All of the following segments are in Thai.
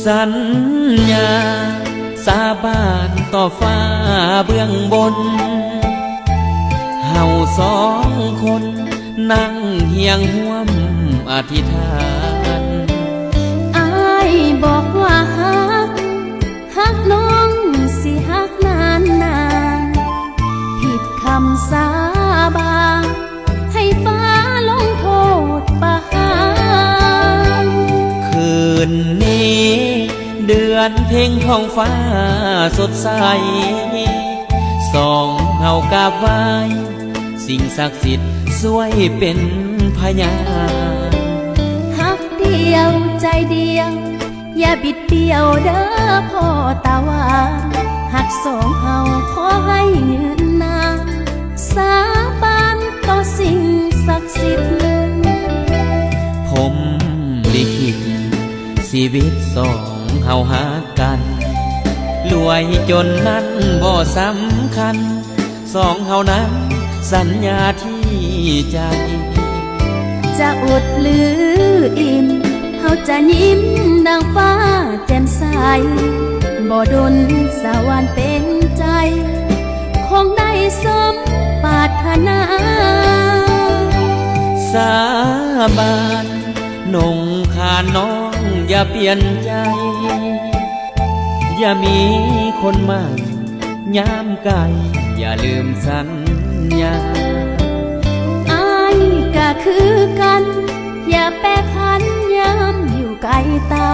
สัญญาสาบานต่อฟ้าเบื้องบนเฮาสองคนนั่งเฮียงห่วมอธิษฐานอ้ายบอกว่าฮักน้องสิฮักนานนานผิดคำสาบานให้ฟ้าลงโทษประหารคืนนี้เดือนเพ็ญท้องฟ้าสดใสสองเฮากราบไหว้สิ่งศักดิ์สิทธิ์ช่วยเป็นพยานฮักเดียวใจเดียวอย่าบิดเบี้ยวเด้อพ่อตาวาหักสองเฮาขอให้ยืนนานสาบานต่อสิ่งศักดิ์สิทธิ์ผมลิขิตชีวิตสองเฮาหากันรวยจนนั้นบ่สำคัญสองเฮานั้นสัญญาที่ใจจะอดหรืออิ่มเฮาจะยิ้มดังฟ้าแจ่มใสบ่ดนสวรรค์เป็นใจคงได้สมปรารถนาสาบานนงขาน้องอย่าเปลี่ยนใจอย่ามีคนใหม่ย้ำไกลอย่าลืมสัญญาอ้ายก็คือกันอย่าแปรพันย้ำอยู่ไกลตา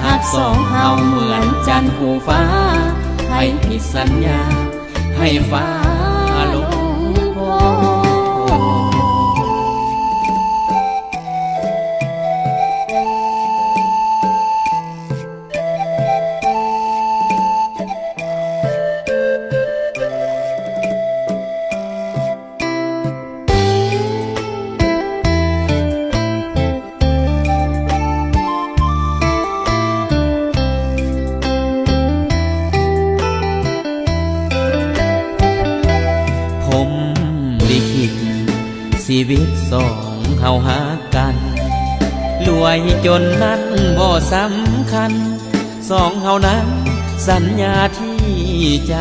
หากสองเฮาเหมือนจันทร์คู่ฟ้าให้ผิดสัญญาให้ฟ้าลงโทชีวิตสองเฮาหากันรวยจนนั้นบ่สำคัญสองเฮานั้นสัญญาที่ใจ